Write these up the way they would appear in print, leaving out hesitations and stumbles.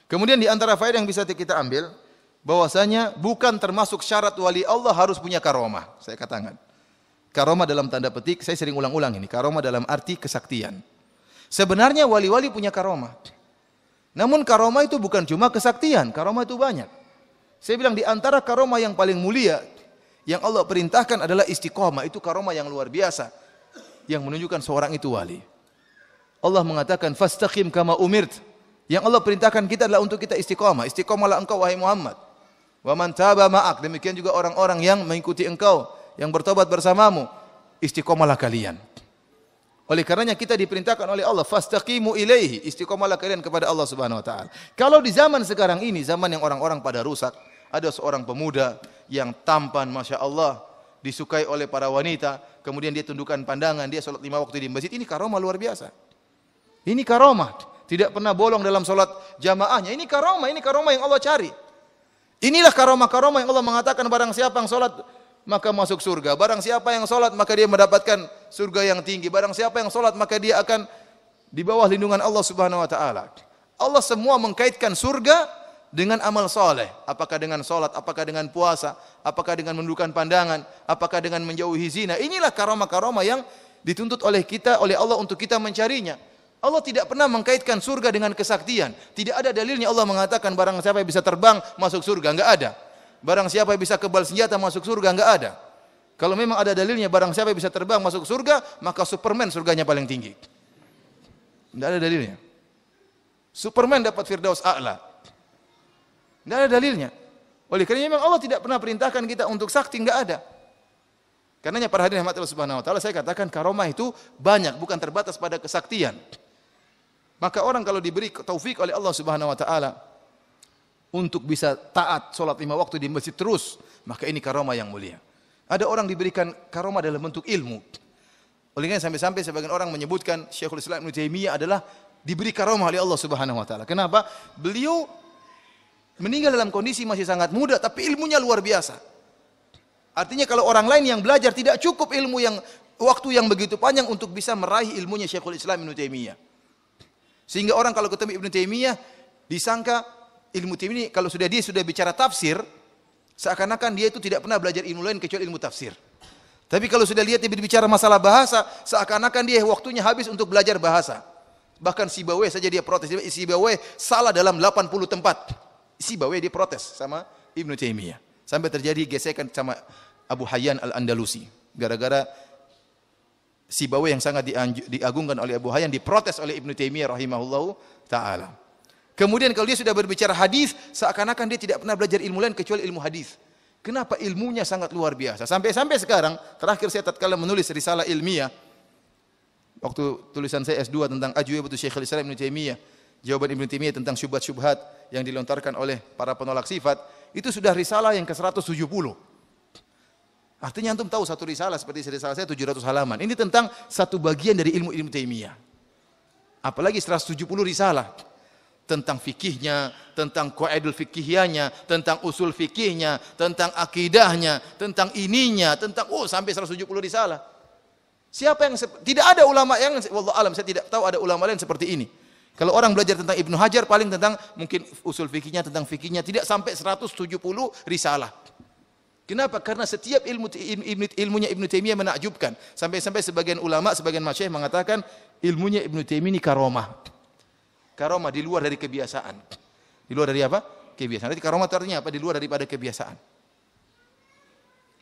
Kemudian di antara faedah yang bisa kita ambil, bahwasanya bukan termasuk syarat wali Allah harus punya karomah. Saya katakan, karomah dalam tanda petik, saya sering ulang-ulang ini, karomah dalam arti kesaktian. Sebenarnya wali-wali punya karomah. Namun karomah itu bukan cuma kesaktian, karomah itu banyak. Saya bilang di antara karomah yang paling mulia yang Allah perintahkan adalah istiqomah. Itu karomah yang luar biasa yang menunjukkan seorang itu wali. Allah mengatakan fastaqim kama umirt. Yang Allah perintahkan kita adalah untuk kita istiqomah. Istiqomahlah engkau wahai Muhammad. Wa man taba ma'ak. Demikian juga orang-orang yang mengikuti engkau, yang bertobat bersamamu. Istiqomahlah kalian. Oleh karenanya kita diperintahkan oleh Allah fastaqimu ilaihi, istiqomahlah kalian kepada Allah Subhanahu wa taala. Kalau di zaman sekarang ini, zaman yang orang-orang pada rusak, ada seorang pemuda yang tampan Masya Allah, disukai oleh para wanita, kemudian dia tundukkan pandangan, dia sholat 5 waktu di masjid, ini karomah luar biasa. Ini karomah, tidak pernah bolong dalam sholat jamaahnya, ini karomah yang Allah cari. Inilah karomah-karomah yang Allah mengatakan barang siapa yang sholat maka masuk surga. Barang siapa yang sholat maka dia mendapatkan surga yang tinggi. Barang siapa yang sholat maka dia akan di bawah lindungan Allah Subhanahu wa taala. Allah semua mengkaitkan surga dengan amal soleh. Apakah dengan sholat, apakah dengan puasa, apakah dengan menundukkan pandangan, apakah dengan menjauhi zina. Inilah karomah-karomah yang dituntut oleh kita, oleh Allah untuk kita mencarinya. Allah tidak pernah mengkaitkan surga dengan kesaktian. Tidak ada dalilnya Allah mengatakan barang siapa yang bisa terbang masuk surga. Enggak ada. Barang siapa yang bisa kebal senjata masuk surga, enggak ada. Kalau memang ada dalilnya barang siapa yang bisa terbang masuk surga, maka Superman surganya paling tinggi. Enggak ada dalilnya. Superman dapat Firdaus A'la. Enggak ada dalilnya. Oleh karena memang Allah tidak pernah perintahkan kita untuk sakti, enggak ada. Karenanya para hadirin rahmat Allah Subhanahu wa taala, saya katakan karomah itu banyak, bukan terbatas pada kesaktian. Maka orang kalau diberi taufik oleh Allah Subhanahu wa taala untuk bisa taat salat 5 waktu di masjid terus, maka ini karomah yang mulia. Ada orang diberikan karomah dalam bentuk ilmu. Oleh karena sampai-sampai sebagian orang menyebutkan Syekhul Islam Ibnu Taimiyah adalah diberi karomah oleh Allah Subhanahu wa taala. Kenapa? Beliau meninggal dalam kondisi masih sangat muda tapi ilmunya luar biasa. Artinya kalau orang lain yang belajar tidak cukup ilmu yang waktu yang begitu panjang untuk bisa meraih ilmunya Syekhul Islam Ibnu Taimiyah. Sehingga orang kalau ketemu Ibnu Taimiyah disangka ilmu Taimiyah kalau dia sudah bicara tafsir, seakan-akan dia itu tidak pernah belajar ilmu lain kecuali ilmu tafsir. Tapi kalau sudah lihat dia berbicara masalah bahasa, seakan-akan dia waktunya habis untuk belajar bahasa. Bahkan Sibawayh saja dia protes. Sibawayh salah dalam 80 tempat. Sibawayh dia protes sama Ibnu Taimiyah. Sampai terjadi gesekan sama Abu Hayyan Al-Andalusi. Gara-gara Sibawayh yang sangat diagungkan oleh Abu Hayyan diprotes oleh Ibnu Taimiyah rahimahullahu ta'ala. Kemudian kalau dia sudah berbicara hadis, seakan-akan dia tidak pernah belajar ilmu lain kecuali ilmu hadis. Kenapa? Ilmunya sangat luar biasa. Sampai sekarang, terakhir saya tatkala menulis risalah ilmiah, waktu tulisan saya S2 tentang Ajwibatu Syekhul Islam Ibnu Taimiyah, jawaban Ibnu Taimiyah tentang syubhat-syubhat yang dilontarkan oleh para penolak sifat, itu sudah risalah yang ke-170. Artinya antum tahu satu risalah seperti risalah saya 700 halaman. Ini tentang satu bagian dari ilmu Ibnu Taimiyah. Apalagi 170 risalah. Tentang fikihnya, tentang qaidul fikihiyahnya, tentang usul fikihnya, tentang akidahnya, tentang ininya, tentang sampai 170 risalah. Siapa yang tidak ada ulama yang wallahu alam saya tidak tahu ada ulama lain seperti ini. Kalau orang belajar tentang Ibnu Hajar paling tentang mungkin usul fikihnya, tentang fikihnya tidak sampai 170 risalah. Kenapa? Karena setiap ilmunya Ibnu Taimiyah menakjubkan. Sampai-sampai sebagian ulama, sebagian masyayikh mengatakan ilmunya Ibnu Taimiyah ini karomah. Karomah di luar dari kebiasaan. Di luar dari apa? Kebiasaan. Jadi karomah artinya apa? Di luar daripada kebiasaan.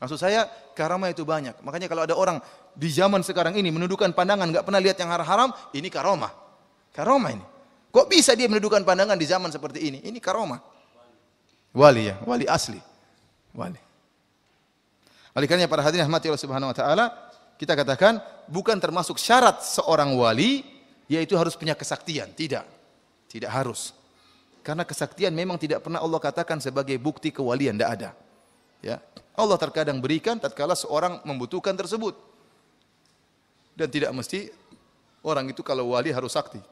Maksud saya karomah itu banyak. Makanya kalau ada orang di zaman sekarang ini menundukkan pandangan, enggak pernah lihat yang haram-haram, ini karomah. Karomah ini. Kok bisa dia menundukkan pandangan di zaman seperti ini? Ini karomah. Wali ya, wali asli. Wali. Oleh karena para hadirin rahmati Allah Subhanahu wa taala, kita katakan bukan termasuk syarat seorang wali yaitu harus punya kesaktian, tidak. Tidak harus. Karena kesaktian memang tidak pernah Allah katakan sebagai bukti kewalian, tidak ada. Ya. Allah terkadang berikan tatkala seorang membutuhkan tersebut. Dan tidak mesti orang itu kalau wali harus sakti.